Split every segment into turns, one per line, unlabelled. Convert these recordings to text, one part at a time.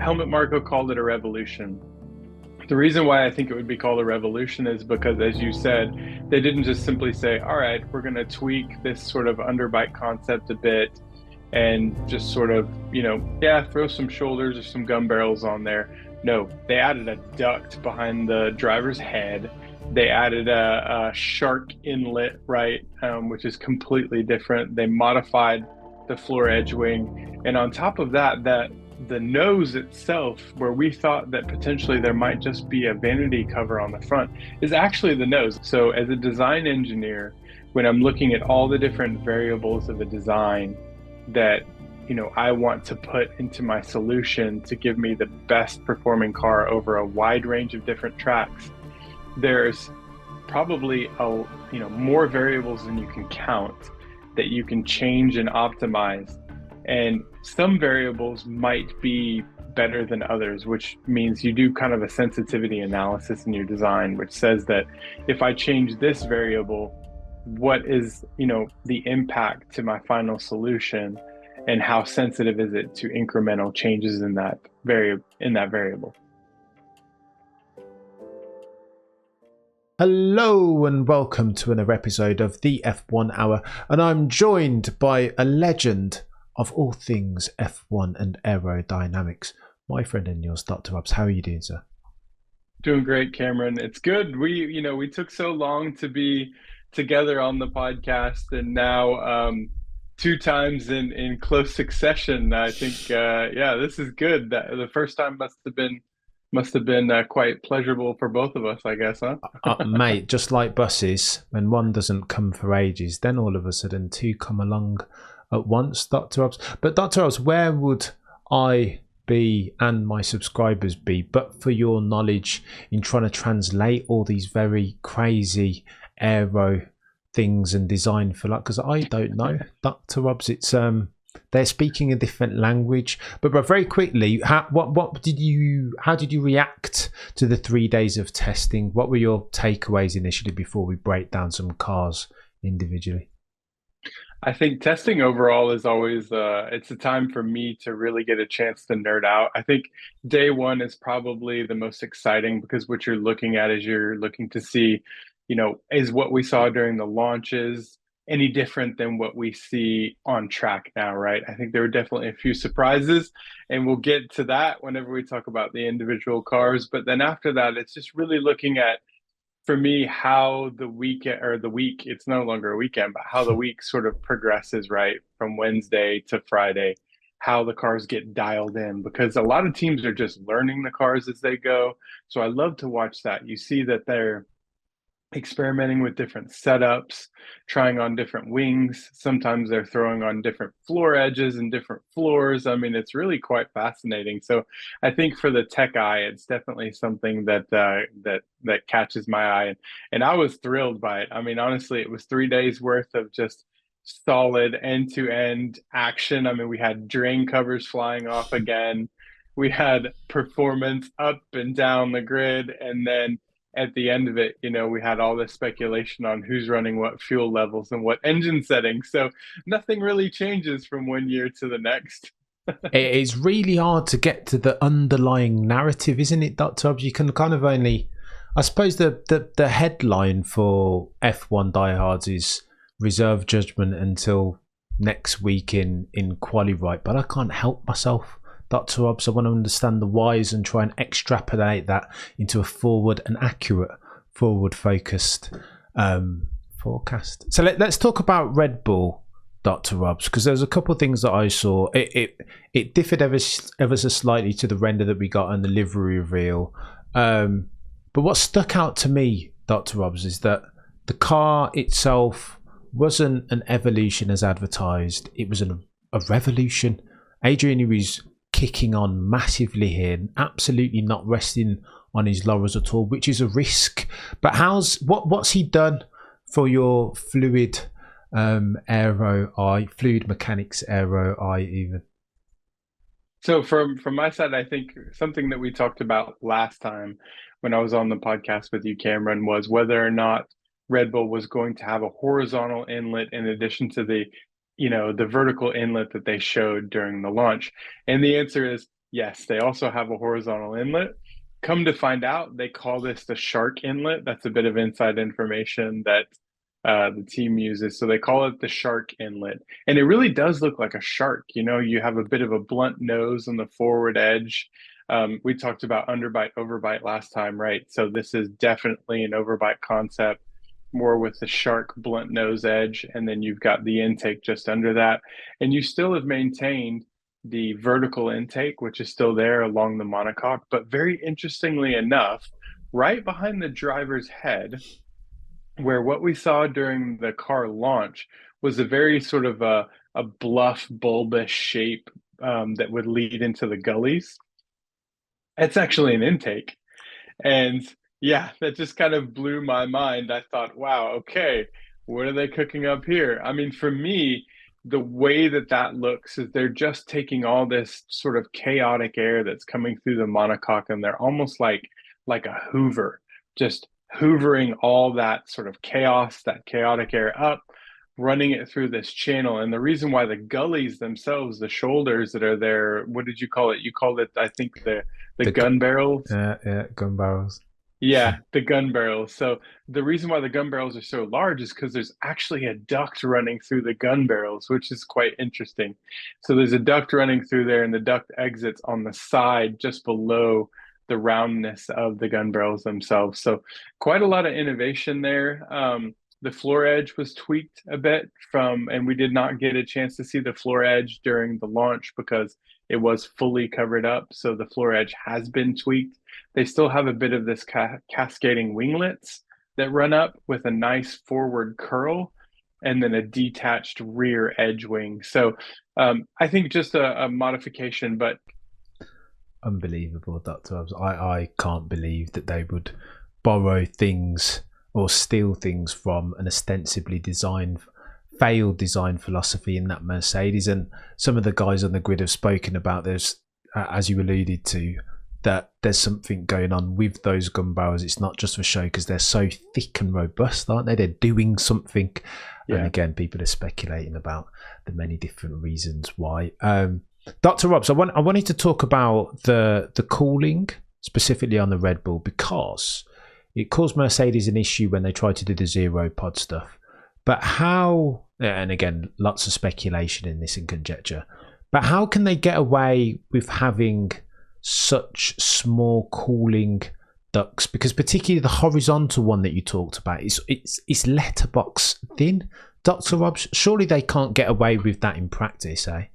Helmut Marko called it a revolution. The reason why I think it would be called a revolution is because, as you said, they didn't just simply say, all right, we're going to tweak this sort of underbite concept a bit and just sort of, throw some shoulders or some gun barrels on there. No, they added a duct behind the driver's head. They added a shark inlet, right, which is completely different. They modified the floor edge wing. And on top of that, the nose itself, where we thought that potentially there might just be a vanity cover on the front, is actually the nose. So as a design engineer, when I'm looking at all the different variables of a design that I want to put into my solution to give me the best performing car over a wide range of different tracks, there's probably more variables than you can count that you can change and optimize. And some variables might be better than others, which means you do kind of a sensitivity analysis in your design, which says that if I change this variable, what is, the impact to my final solution, and how sensitive is it to incremental changes in that variable.
Hello and welcome to another episode of the F1 Hour, and I'm joined by a legend of all things F1 and aerodynamics, my friend and yours, Dr. Obbs. How are you doing, sir?
Doing great, Cameron. It's good. We took so long to be together on the podcast, and now two times in close succession. I think, this is good. The first time must have been quite pleasurable for both of us, I guess, huh?
Mate, just like buses, when one doesn't come for ages, then all of a sudden two come along at once, Dr. Obbs. But Dr. Obbs, where would I be and my subscribers be but for your knowledge in trying to translate all these very crazy aero things and design for, like, because I don't know, Dr. Obbs. It's they're speaking a different language. But very quickly, how did you react to the 3 days of testing? What were your takeaways initially before we break down some cars individually?
I think testing overall is always it's a time for me to really get a chance to nerd out. I think day one is probably the most exciting, because what you're looking at is you're looking to see, is what we saw during the launches any different than what we see on track now, right? I think there were definitely a few surprises, and we'll get to that whenever we talk about the individual cars. But then after that, it's just really looking at, for me, how the week, it's no longer a weekend, but how the week sort of progresses, right? From Wednesday to Friday, how the cars get dialed in, because a lot of teams are just learning the cars as they go. So I love to watch that. You see that they're experimenting with different setups, trying on different wings. Sometimes they're throwing on different floor edges and different floors. I mean, it's really quite fascinating. So I think for the tech eye, it's definitely something that that catches my eye. And I was thrilled by it. I mean, honestly, it was 3 days worth of just solid end-to-end action. I mean, we had drain covers flying off again. We had performance up and down the grid, and then at the end of it, we had all this speculation on who's running what fuel levels and what engine settings. So nothing really changes from one year to the next.
It is really hard to get to the underlying narrative, isn't it, Dr. Obbs? You can kind of only, I suppose the headline for F1 diehards is reserve judgment until next week in quali, right? But I can't help myself, Dr. Obbs. I want to understand the whys and try and extrapolate that into a forward and accurate, forward-focused forecast. So let's talk about Red Bull, Dr. Obbs, because there's a couple of things that I saw. It differed ever so slightly to the render that we got on the livery reveal. But what stuck out to me, Dr. Obbs, is that the car itself wasn't an evolution as advertised. It was a revolution. Adrian Newey's kicking on massively here, absolutely not resting on his laurels at all, which is a risk. But what's he done for your fluid fluid mechanics aero eye even?
So from my side, I think something that we talked about last time when I was on the podcast with you, Cameron, was whether or not Red Bull was going to have a horizontal inlet in addition to the vertical inlet that they showed during the launch. And the answer is Yes, they also have a horizontal inlet. Come to find out, they call this the shark inlet. That's a bit of inside information that the team uses. So they call it the shark inlet. And it really does look like a shark. You know, you have a bit of a blunt nose on the forward edge. We talked about underbite, overbite last time, right? So this is definitely an overbite concept, more with the shark blunt nose edge. And then you've got the intake just under that. And you still have maintained the vertical intake, which is still there along the monocoque. But very interestingly enough, right behind the driver's head, where what we saw during the car launch was a very sort of a bluff, bulbous shape that would lead into the gullies. It's actually an intake. And yeah, that just kind of blew my mind. I thought, wow, okay, what are they cooking up here? I mean, for me, the way that that looks is they're just taking all this sort of chaotic air that's coming through the monocoque, and they're almost like a Hoover, just hoovering all that sort of chaos, that chaotic air up, running it through this channel. And the reason why the gullies themselves, the shoulders that are there, what did you call it? You called it, I think, the
The
gun barrels.
yeah, gun barrels.
Yeah, the gun barrels. So the reason why the gun barrels are so large is because there's actually a duct running through the gun barrels, which is quite interesting. So there's a duct running through there, and the duct exits on the side just below the roundness of the gun barrels themselves. So quite a lot of innovation there. The floor edge was tweaked a bit from, and we did not get a chance to see the floor edge during the launch because it was fully covered up. So the floor edge has been tweaked. They still have a bit of this cascading winglets that run up with a nice forward curl and then a detached rear edge wing. So I think just a modification, but
Unbelievable, Dr. Obbs. I can't believe that they would borrow things or steal things from an ostensibly failed design philosophy in that Mercedes. And some of the guys on the grid have spoken about this, as you alluded to, that there's something going on with those gun barrels. It's not just for show because they're so thick and robust, aren't they? They're doing something. Yeah. And again, people are speculating about the many different reasons why. Dr. Obbs, I wanted to talk about the cooling, specifically on the Red Bull, because it caused Mercedes an issue when they tried to do the zero pod stuff. But how, and again, lots of speculation in this and conjecture, but how can they get away with having such small cooling ducts? Because particularly the horizontal one that you talked about, it's letterbox thin. Dr. Obbs, surely they can't get away with that in practice, eh?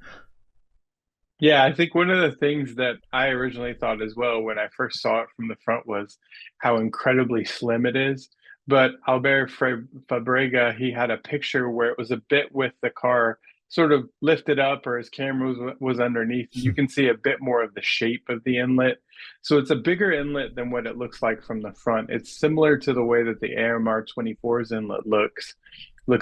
Yeah, I think one of the things that I originally thought as well when I first saw it from the front was how incredibly slim it is. But Fabrega, he had a picture where it was a bit with the car sort of lifted up, or his camera was underneath. You can see a bit more of the shape of the inlet. So it's a bigger inlet than what it looks like from the front. It's similar to the way that the AMR 24's inlet looks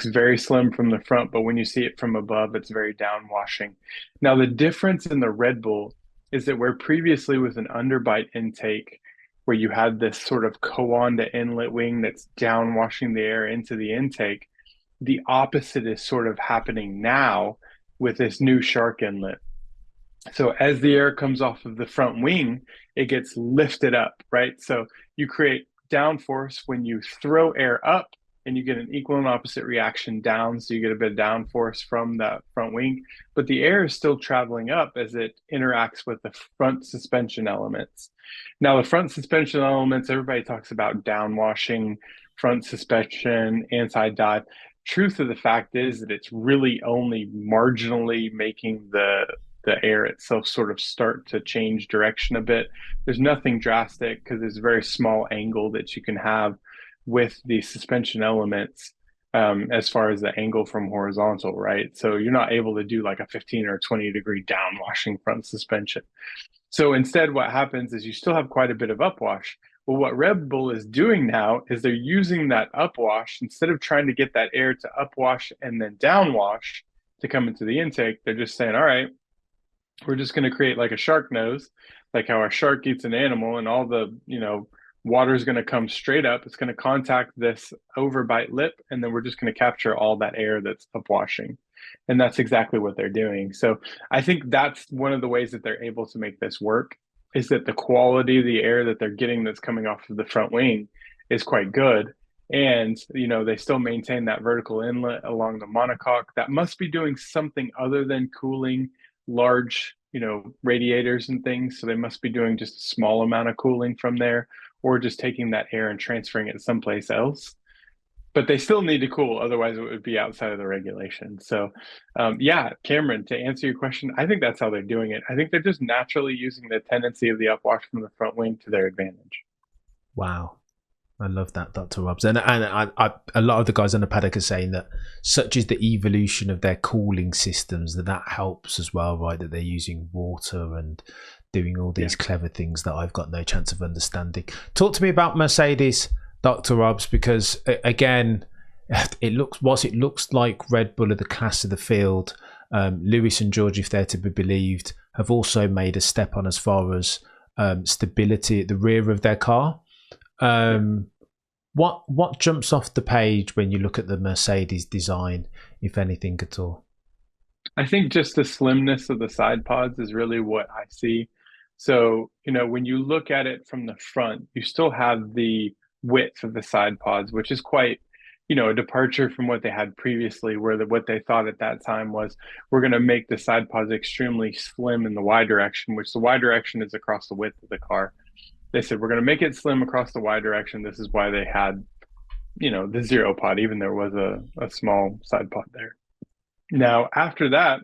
very slim from the front, but when you see it from above, it's very downwashing. Now, the difference in the Red Bull is that where previously with an underbite intake, where you had this sort of Coanda inlet wing that's downwashing the air into the intake, the opposite is sort of happening now with this new shark inlet. So as the air comes off of the front wing, it gets lifted up, right? So you create downforce when you throw air up, and you get an equal and opposite reaction down. So you get a bit of downforce from that front wing, but the air is still traveling up as it interacts with the front suspension elements. Now, the front suspension elements, everybody talks about downwashing, front suspension, anti-dive. Truth of the fact is that it's really only marginally making the air itself sort of start to change direction a bit. There's nothing drastic because there's a very small angle that you can have with the suspension elements as far as the angle from horizontal, right? So you're not able to do like a 15 or 20 degree downwashing front suspension. So instead, what happens is you still have quite a bit of upwash. Well, what Red Bull is doing now is they're using that upwash instead of trying to get that air to upwash and then downwash to come into the intake. They're just saying, all right, we're just going to create like a shark nose, like how a shark eats an animal, and all the, water is going to come straight up. It's going to contact this overbite lip, and then we're just going to capture all that air that's upwashing. And that's exactly what they're doing. So I think that's one of the ways that they're able to make this work, is that the quality of the air that they're getting that's coming off of the front wing is quite good. And, they still maintain that vertical inlet along the monocoque. That must be doing something other than cooling large, radiators and things. So they must be doing just a small amount of cooling from there, or just taking that air and transferring it someplace else. But they still need to cool, otherwise it would be outside of the regulation. So, yeah, Cameron, to answer your question, I think that's how they're doing it. I think they're just naturally using the tendency of the upwash from the front wing to their advantage.
Wow. I love that, Dr. Obbs. And a lot of the guys on the paddock are saying that such is the evolution of their cooling systems that helps as well, right? That they're using water and doing all these clever things that I've got no chance of understanding. Talk to me about Mercedes, Dr. Obbs, because again, it looks like Red Bull are the class of the field. Lewis and George, if they're to be believed, have also made a step on as far as stability at the rear of their car. What jumps off the page when you look at the Mercedes design, if anything at all?
I think just the slimness of the side pods is really what I see. So, when you look at it from the front, you still have the width of the side pods, which is quite, a departure from what they had previously, where what they thought at that time was, we're going to make the side pods extremely slim in the Y direction, which the Y direction is across the width of the car. They said, we're going to make it slim across the Y direction. This is why they had, the zero pod, even there was a small side pod there. Now, after that,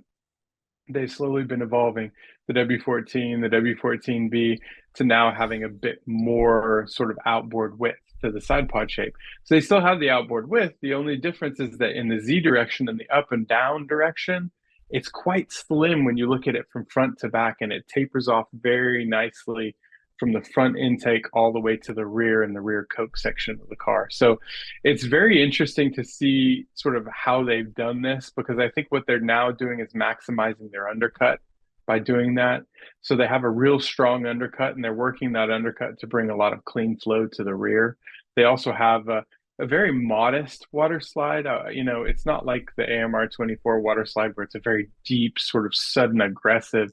they've slowly been evolving the W14, the W14B, to now having a bit more sort of outboard width to the side pod shape. So they still have the outboard width. The only difference is that in the Z direction and the up and down direction, it's quite slim when you look at it from front to back, and it tapers off very nicely from the front intake all the way to the rear and the rear coke section of the car. So it's very interesting to see sort of how they've done this, because I think what they're now doing is maximizing their undercut by doing that. So they have a real strong undercut, and they're working that undercut to bring a lot of clean flow to the rear. They also have a very modest water slide. It's not like the AMR 24 water slide where it's a very deep, sort of sudden, aggressive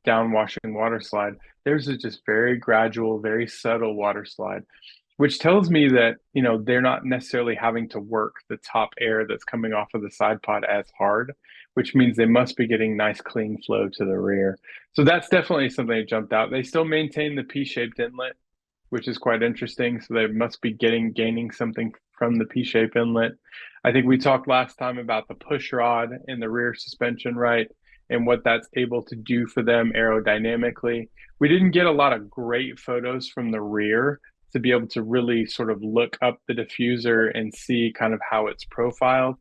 downwashing water slide. There's a just very gradual, very subtle water slide, which tells me that, they're not necessarily having to work the top air that's coming off of the side pod as hard, which means they must be getting nice clean flow to the rear. So that's definitely something that jumped out. They still maintain the P-shaped inlet, which is quite interesting. So they must be gaining something from the P-shaped inlet. I think we talked last time about the push rod in the rear suspension, right? And what that's able to do for them aerodynamically. We didn't get a lot of great photos from the rear to be able to really sort of look up the diffuser and see kind of how it's profiled.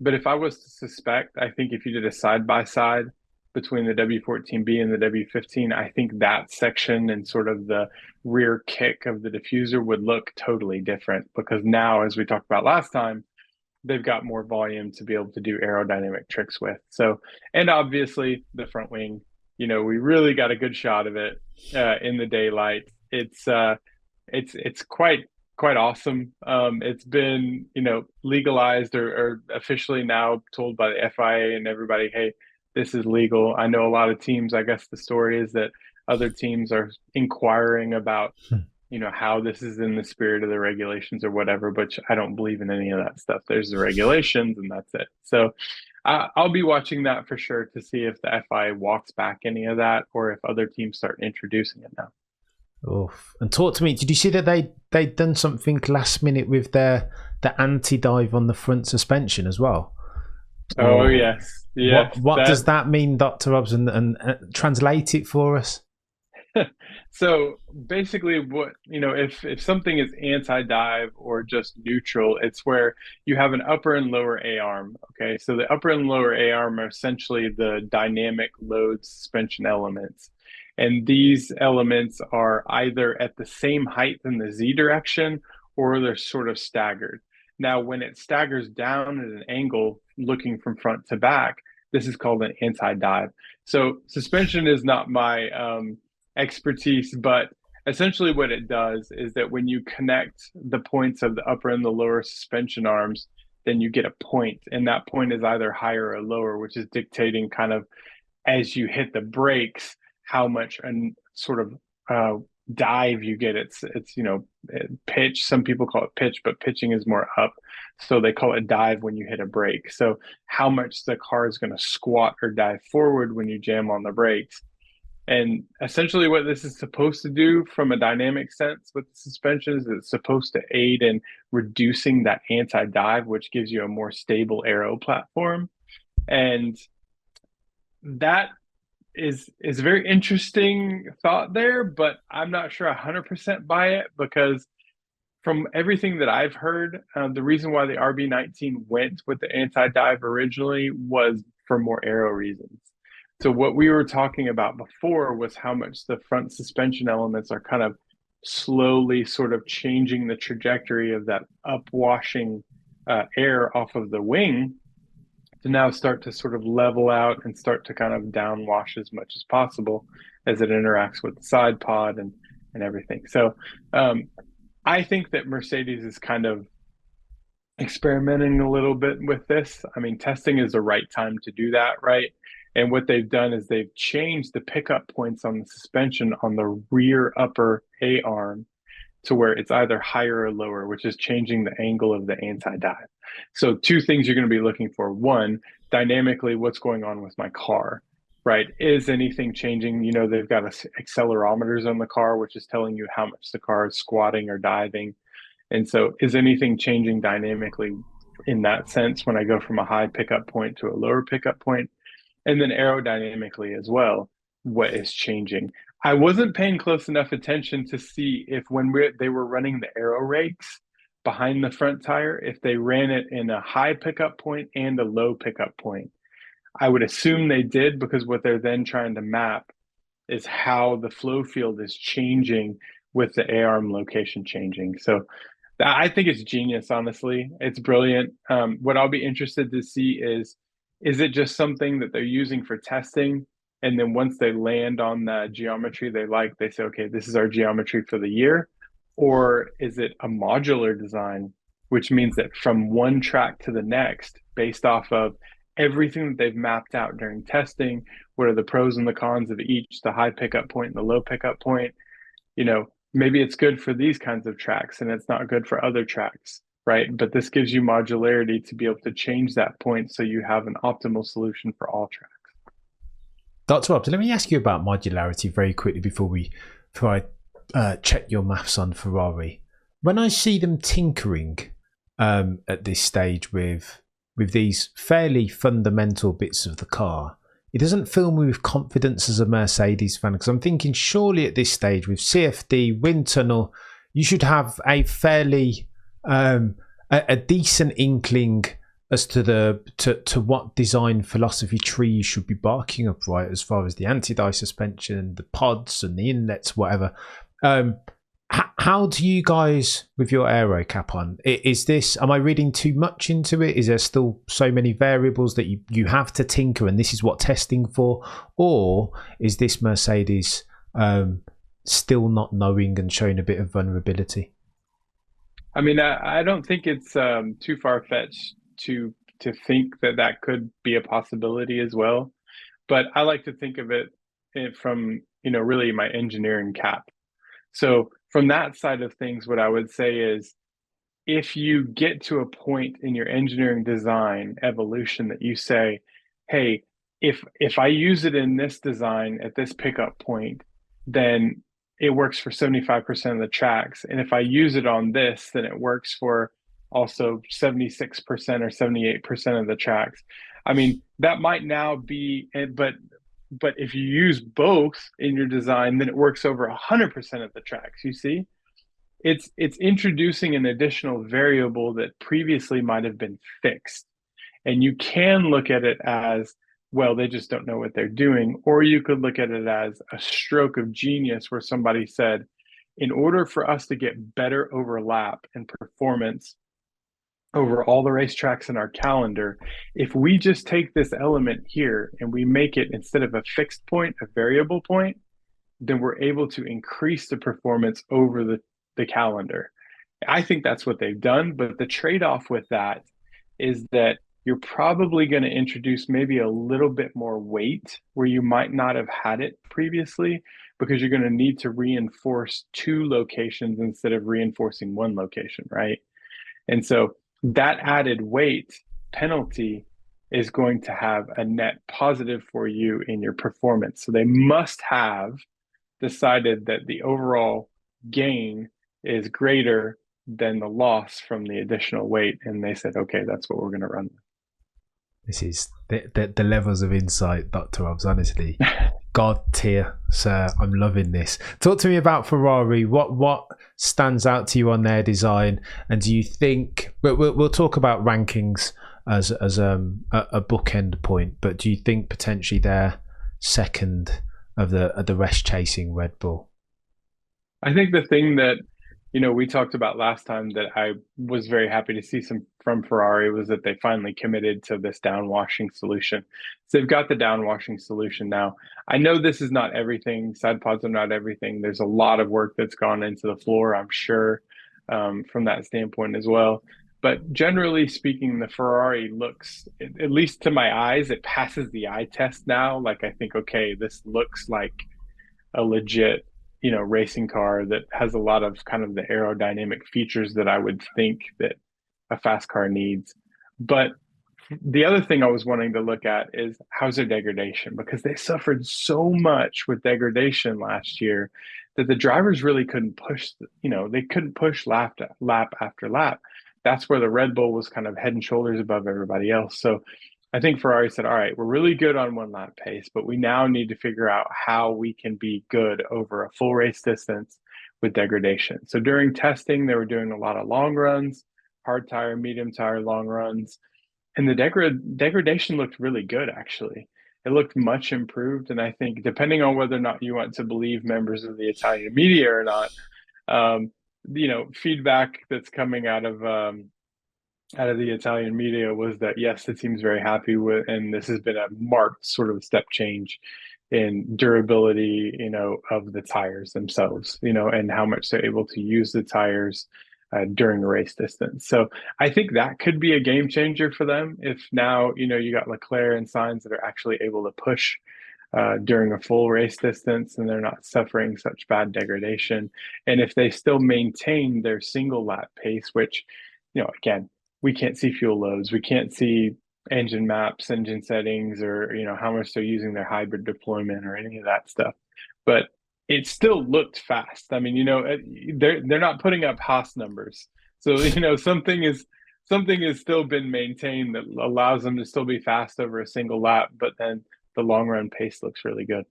But if I was to suspect, I think if you did a side by side between the W14B and the W15, I think that section and sort of the rear kick of the diffuser would look totally different, because now, as we talked about last time, they've got more volume to be able to do aerodynamic tricks with. So, and obviously the front wing, we really got a good shot of it in the daylight. It's quite awesome. It's been, legalized or officially now told by the FIA and everybody, hey, this is legal. I know a lot of teams, I guess the story is that other teams are inquiring about how this is in the spirit of the regulations or whatever, but I don't believe in any of that stuff. There's the regulations and that's it. So I'll be watching that for sure to see if the FIA walks back any of that, or if other teams start introducing it now.
Oof. And talk to me, did you see that they'd done something last minute with the anti-dive on the front suspension as well?
Oh, yes.
What does that mean, Dr. Obbs, and translate it for us?
So basically, what, if something is anti-dive or just neutral, it's where you have an upper and lower A arm. Okay, so the upper and lower A arm are essentially the dynamic load suspension elements. And these elements are either at the same height in the Z direction, or they're sort of staggered. Now, when it staggers down at an angle looking from front to back, this is called an anti-dive. So suspension is not my expertise, but essentially what it does is that when you connect the points of the upper and the lower suspension arms, then you get a point, and that point is either higher or lower, which is dictating kind of as you hit the brakes how much and sort of uh, dive you get. It's pitch. Some people call it pitch, but pitching is more up. So they call it dive when you hit a brake. So how much the car is going to squat or dive forward when you jam on the brakes. And essentially, what this is supposed to do from a dynamic sense with the suspension is it's supposed to aid in reducing that anti dive, which gives you a more stable aero platform. And that is a very interesting thought there, but I'm not sure 100% buy it because from everything that I've heard, the reason why the RB19 went with the anti-dive originally was for more aero reasons. So what we were talking about before was how much the front suspension elements are kind of slowly sort of changing the trajectory of that upwashing air off of the wing to now start to sort of level out and start to kind of downwash as much as possible as it interacts with the side pod and everything. So I think that Mercedes is kind of experimenting a little bit with this. I mean, testing is the right time to do that, right? And what they've done is they've changed the pickup points on the suspension on the rear upper A arm to where it's either higher or lower, which is changing the angle of the anti-dive. So two things you're going to be looking for. One, dynamically, what's going on with my car, right? Is anything changing? You know, they've got accelerometers on the car, which is telling you how much the car is squatting or diving. And so is anything changing dynamically in that sense when I go from a high pickup point to a lower pickup point? And then aerodynamically as well, what is changing? I wasn't paying close enough attention to see if when they were running the aero rakes behind the front tire, if they ran it in a high pickup point and a low pickup point. I would assume they did because what they're then trying to map is how the flow field is changing with the A-arm location changing. So I think it's genius, honestly. It's brilliant. What I'll be interested to see is it just something that they're using for testing? And then once they land on the geometry they like, they say, okay, this is our geometry for the year. Or is it a modular design, which means that from one track to the next, based off of everything that they've mapped out during testing, what are the pros and the cons of each, the high pickup point and the low pickup point, you know, maybe it's good for these kinds of tracks and it's not good for other tracks, right? But this gives you modularity to be able to change that point so you have an optimal solution for all tracks.
Dr. Obbs, let me ask you about modularity very quickly before I check your maths on Ferrari. When I see them tinkering at this stage with these fairly fundamental bits of the car, it doesn't fill me with confidence as a Mercedes fan, because I'm thinking surely at this stage with CFD, wind tunnel, you should have a fairly a decent inkling as to what design philosophy tree you should be barking up, right, as far as the anti-dive suspension, the pods and the inlets, whatever. How do you guys, with your aero cap on, is this, am I reading too much into it? Is there still so many variables that you have to tinker and this is what testing for? Or is this Mercedes still not knowing and showing a bit of vulnerability?
I mean, I don't think it's too far-fetched to think that that could be a possibility as well. But I like to think of it from, you know, really my engineering cap. So from that side of things, what I would say is if you get to a point in your engineering design evolution that you say, hey, if I use it in this design at this pickup point, then it works for 75% of the tracks. And if I use it on this, then it works for also 76% or 78% of the tracks. I mean, that might now be, but if you use both in your design, then it works over 100% of the tracks. You see, it's introducing an additional variable that previously might have been fixed. And you can look at it as, well, they just don't know what they're doing. Or you could look at it as a stroke of genius where somebody said, in order for us to get better overlap and performance over all the racetracks in our calendar, if we just take this element here and we make it, instead of a fixed point, a variable point, then we're able to increase the performance over the calendar. I think that's what they've done, but the trade-off with that is that you're probably going to introduce maybe a little bit more weight where you might not have had it previously because you're going to need to reinforce two locations instead of reinforcing one location, right? And so that added weight penalty is going to have a net positive for you in your performance. So they must have decided that the overall gain is greater than the loss from the additional weight. And they said, okay, that's what we're going to run.
This is the levels of insight, Dr. Obbs, honestly. God tier, sir. I'm loving this. Talk to me about Ferrari. What stands out to you on their design? And do you think we'll talk about rankings as a bookend point, but do you think potentially they're second of the rest chasing Red Bull?
I think the thing that, we talked about last time that I was very happy to see some from Ferrari was that they finally committed to this downwashing solution. So they've got the downwashing solution now. I know this is not everything. Side pods are not everything. There's a lot of work that's gone into the floor, I'm sure, from that standpoint as well. But generally speaking, the Ferrari looks, at least to my eyes, it passes the eye test now. Like I think, okay, this looks like a legit, racing car that has a lot of kind of the aerodynamic features that I would think that a fast car needs. But the other thing I was wanting to look at is how's their degradation, because they suffered so much with degradation last year that the drivers really couldn't push, they couldn't push lap after lap. That's where the Red Bull was kind of head and shoulders above everybody else. So I think Ferrari said, all right, we're really good on one lap pace, but we now need to figure out how we can be good over a full race distance with degradation. So during testing, they were doing a lot of long runs, hard tire, medium tire, long runs. And the degradation looked really good, actually. It looked much improved. And I think, depending on whether or not you want to believe members of the Italian media or not, um, feedback that's coming out of the Italian media was that yes, the team's very happy with, and this has been a marked sort of step change in durability, of the tires themselves, and how much they're able to use the tires during a race distance. So I think that could be a game changer for them if now, you got Leclerc and Sainz that are actually able to push during a full race distance and they're not suffering such bad degradation. And if they still maintain their single lap pace, which, again, we can't see fuel loads, we can't see engine maps, engine settings, or how much they're using their hybrid deployment or any of that stuff. But it still looked fast. I mean, they're not putting up Haas numbers, so something has still been maintained that allows them to still be fast over a single lap. But then the long run pace looks really good.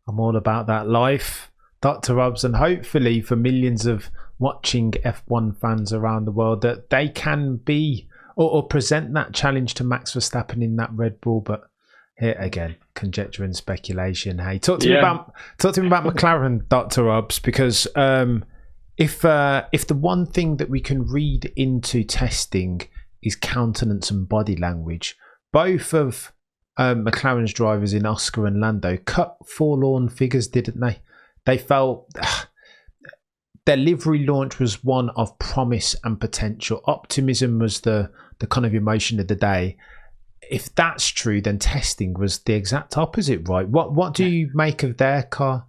I'm all about that life, Dr. Obbs, and hopefully for millions of watching F1 fans around the world that they can be or present that challenge to Max Verstappen in that Red Bull. But here again, conjecture and speculation. Hey, talk to me about McLaren, Dr. Obbs, because if the one thing that we can read into testing is countenance and body language, both of McLaren's drivers in Oscar and Lando cut forlorn figures, didn't they? They felt their livery launch was one of promise and potential. Optimism was the kind of emotion of the day. If that's true, then testing was the exact opposite, right? What do you make of their car?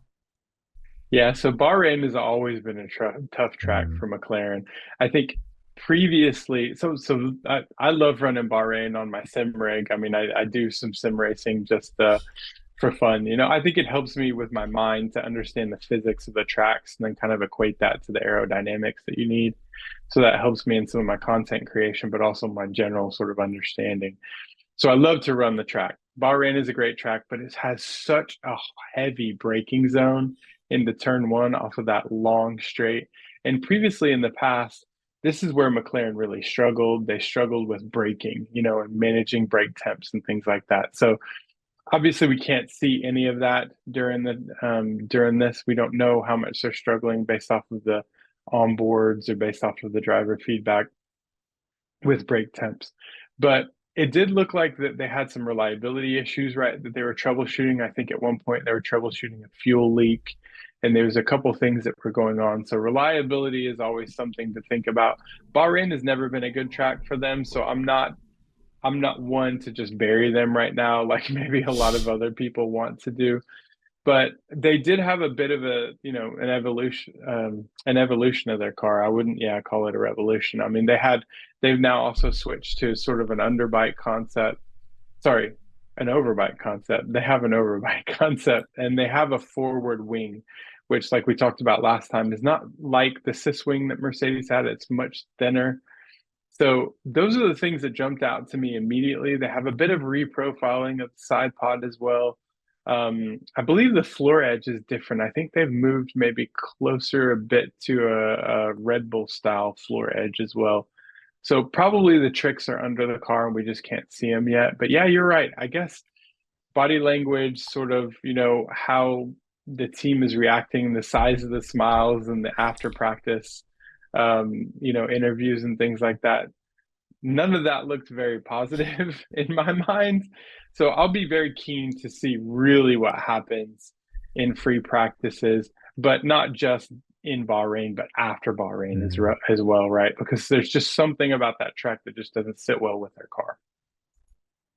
Yeah, so Bahrain has always been a tough track for McLaren. I think previously, I love running Bahrain on my sim rig. I mean, I do some sim racing just for fun. I think it helps me with my mind to understand the physics of the tracks and then kind of equate that to the aerodynamics that you need. So that helps me in some of my content creation, but also my general sort of understanding. So I love to run the track. Bahrain is a great track, but it has such a heavy braking zone into turn one off of that long straight. And previously in the past, this is where McLaren really struggled. They struggled with braking, and managing brake temps and things like that. So obviously we can't see any of that during this. We don't know how much they're struggling based off of the onboards or based off of the driver feedback with brake temps. But it did look like that they had some reliability issues, right? That they were troubleshooting. I think at one point they were troubleshooting a fuel leak and there's a couple things that were going on. So reliability is always something to think about. Bahrain has never been a good track for them, so I'm not one to just bury them right now, like maybe a lot of other people want to do. But they did have a bit of a, an evolution of their car. I wouldn't, yeah, call it a revolution. I mean, they've now also switched to sort of an underbite concept. Sorry, an overbite concept. They have an overbite concept, and they have a forward wing, which, like we talked about last time, is not like the cis wing that Mercedes had. It's much thinner. So those are the things that jumped out to me immediately. They have a bit of reprofiling of the side pod as well. I believe the floor edge is different. I think they've moved maybe closer a bit to a Red Bull style floor edge as well. So probably the tricks are under the car and we just can't see them yet. But yeah, you're right. I guess body language, sort of, how the team is reacting, the size of the smiles and the after practice, interviews and things like that. None of that looked very positive in my mind. So I'll be very keen to see really what happens in free practices, but not just in Bahrain, but after Bahrain
Mm.
as well, right? Because there's just something about that track that just doesn't sit well with their car.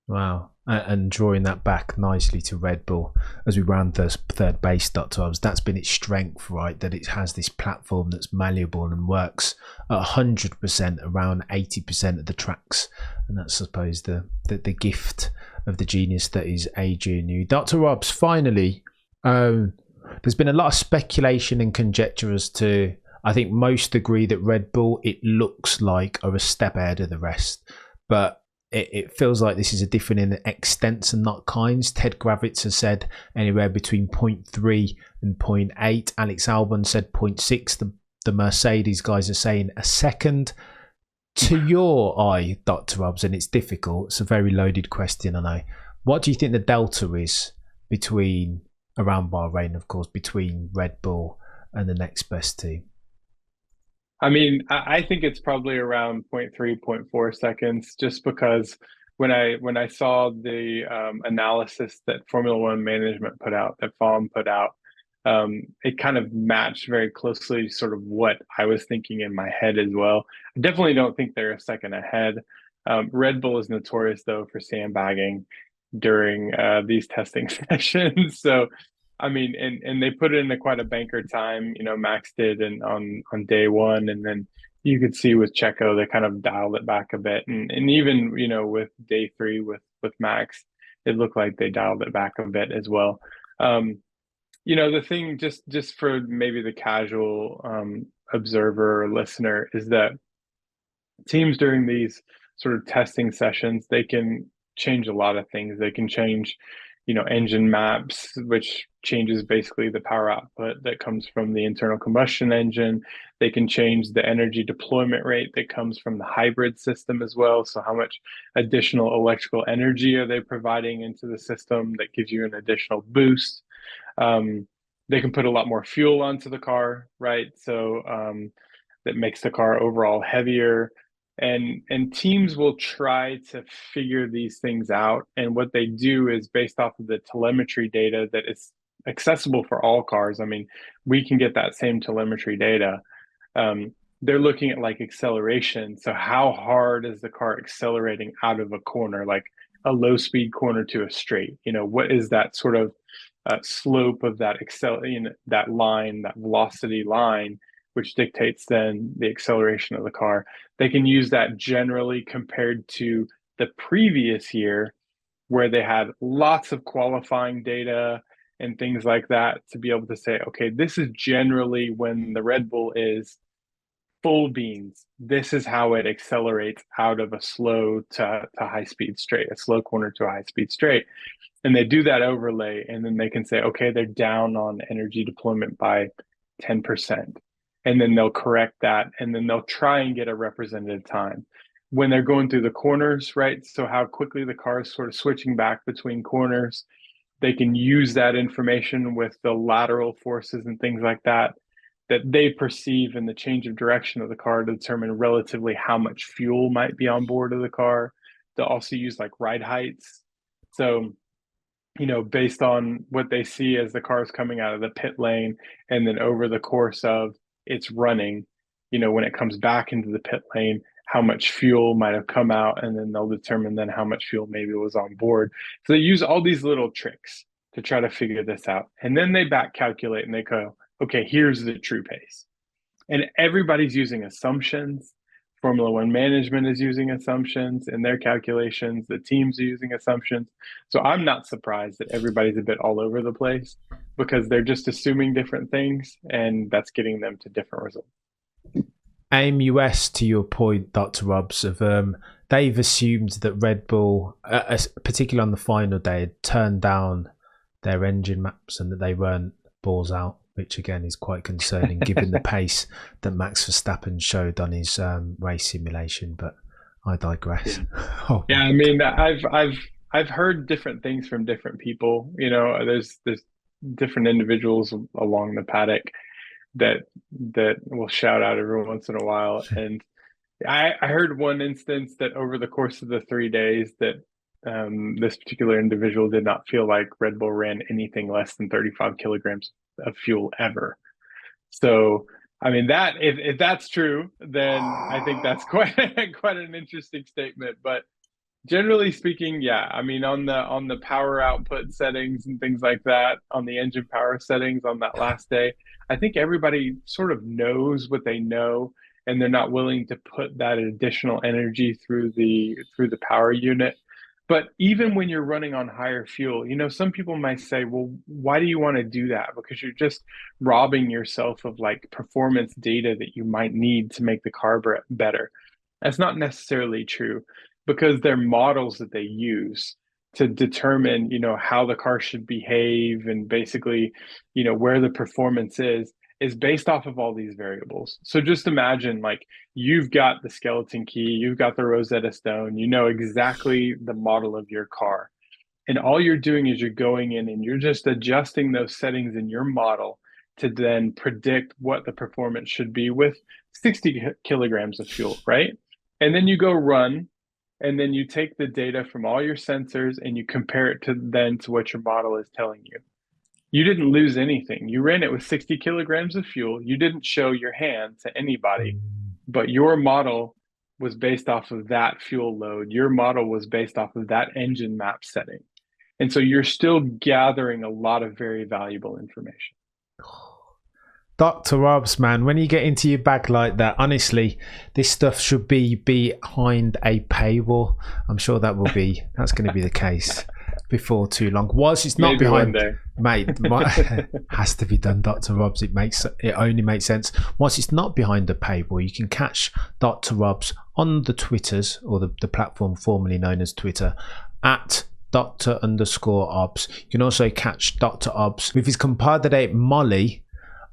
Wow. And drawing that back nicely to Red Bull as we round third base, Dr. Obbs, that's been its strength, right? That it has this platform that's malleable and works at 100% around 80% of the tracks. And that's, I suppose, the gift of the genius that is Adrian Newey. Dr. Obbs, finally, there's been a lot of speculation and conjecture as to, I think most agree that Red Bull, it looks like, are a step ahead of the rest. But it feels like this is a different in extents and not kinds. Ted Gravitz has said anywhere between 0.3 and 0.8. Alex Albon said 0.6. The Mercedes guys are saying a second. To your eye, Dr. Obbs, and it's difficult, it's a very loaded question, I know. What do you think the delta is between, around Bahrain, of course, between Red Bull and the next best team?
I mean, I think it's probably around zero point 0.3, zero point 0.4 seconds, just because when I saw the analysis that Formula One management put out, that FOM put out, it kind of matched very closely sort of what I was thinking in my head as well. I definitely don't think they're a second ahead. Red Bull is notorious though for sandbagging during these testing sessions. So I mean, and they put it into quite a banker time, Max did and on day one, and then you could see with Checo they kind of dialed it back a bit, and even with day three with Max, it looked like they dialed it back a bit as well. The thing just for maybe the casual observer or listener is that teams during these sort of testing sessions, they can change a lot of things. They can change, engine maps, which changes basically the power output that comes from the internal combustion engine. They can change the energy deployment rate that comes from the hybrid system as well. So how much additional electrical energy are they providing into the system that gives you an additional boost? They can put a lot more fuel onto the car, right? So that makes the car overall heavier. And teams will try to figure these things out. And what they do is based off of the telemetry data that is accessible for all cars. I mean, we can get that same telemetry data. They're looking at like acceleration. So how hard is the car accelerating out of a corner, like a low speed corner to a straight? What is that sort of slope of that line, that velocity line, which dictates then the acceleration of the car. They can use that generally compared to the previous year, where they had lots of qualifying data and things like that to be able to say, okay, this is generally when the Red Bull is full beans. This is how it accelerates out of a slow to high speed straight, a slow corner to a high speed straight. And they do that overlay, and then they can say, okay, they're down on energy deployment by 10%. And then they'll correct that, and then they'll try and get a representative time. When they're going through the corners, right? So how quickly the car is sort of switching back between corners, they can use that information with the lateral forces and things like that they perceive in the change of direction of the car to determine relatively how much fuel might be on board of the car. They'll also use like ride heights. So based on what they see as the cars coming out of the pit lane, and then over the course of its running, when it comes back into the pit lane, how much fuel might have come out, and then they'll determine then how much fuel maybe was on board. So they use all these little tricks to try to figure this out. And then they back calculate and they go, okay, here's the true pace. And everybody's using assumptions. Formula One management is using assumptions in their calculations. The teams are using assumptions. So I'm not surprised that everybody's a bit all over the place, because they're just assuming different things, and that's getting them to different results.
AIM US, to your point, Dr. Obbs, they've assumed that Red Bull, particularly on the final day, had turned down their engine maps and that they weren't balls out, which again is quite concerning given the pace that Max Verstappen showed on his race simulation. But I digress.
Yeah, I mean, I've heard different things from different people. There's different individuals along the paddock that will shout out every once in a while. And I heard one instance that over the course of the 3 days that this particular individual did not feel like Red Bull ran anything less than 35 kilograms of fuel ever. So, I mean, that if that's true, then I think that's quite an interesting statement. But generally speaking, yeah, I mean, on the power output settings and things like that, on the engine power settings on that last day, I think everybody sort of knows what they know, and they're not willing to put that additional energy through the power unit. But even when you're running on higher fuel, some people might say, well, why do you want to do that? Because you're just robbing yourself of like performance data that you might need to make the car better. That's not necessarily true, because they're models that they use to determine, how the car should behave, and basically, where the performance is based off of all these variables. So just imagine, like, you've got the skeleton key, you've got the Rosetta Stone, you know exactly the model of your car. And all you're doing is you're going in and you're just adjusting those settings in your model to then predict what the performance should be with 60 kilograms of fuel, right? And then you go run, and then you take the data from all your sensors and you compare it to what your model is telling you. You didn't lose anything. You ran it with 60 kilograms of fuel. You didn't show your hand to anybody, but your model was based off of that fuel load. Your model was based off of that engine map setting. And so you're still gathering a lot of very valuable information.
Dr. Obbs, man, when you get into your bag like that, honestly, this stuff should be behind a paywall. I'm sure that's going to be the case before too long. Whilst it's not
Maybe
behind,
one day.
Mate, has to be done, Dr. Obbs. It only makes sense. Once it's not behind the paywall, you can catch Dr. Obbs on the Twitters, or the platform formerly known as Twitter, at Dr_Obbs. You can also catch Dr. Obbs with his compadre Molly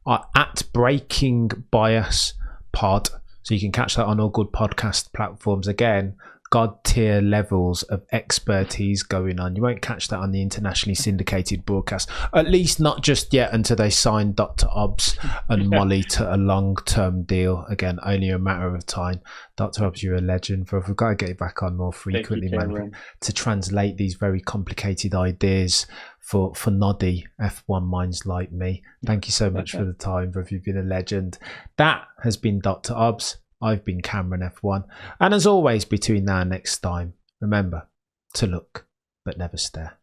at Breaking Bias Pod. So you can catch that on all good podcast platforms. Again, god tier levels of expertise going on. You won't catch that on the internationally syndicated broadcast, at least not just yet, until they sign Dr. Obbs and Molly to a long-term deal. Again, only a matter of time. Dr. Obbs, you're a legend. We've got to get you back on more frequently, man, to translate these very complicated ideas for noddy F1 minds like me. Thank you so much for the time, bro. You've been a legend. That has been Dr. Obbs. I've been Cameron F1. And as always, between now and next time, remember to look but never stare.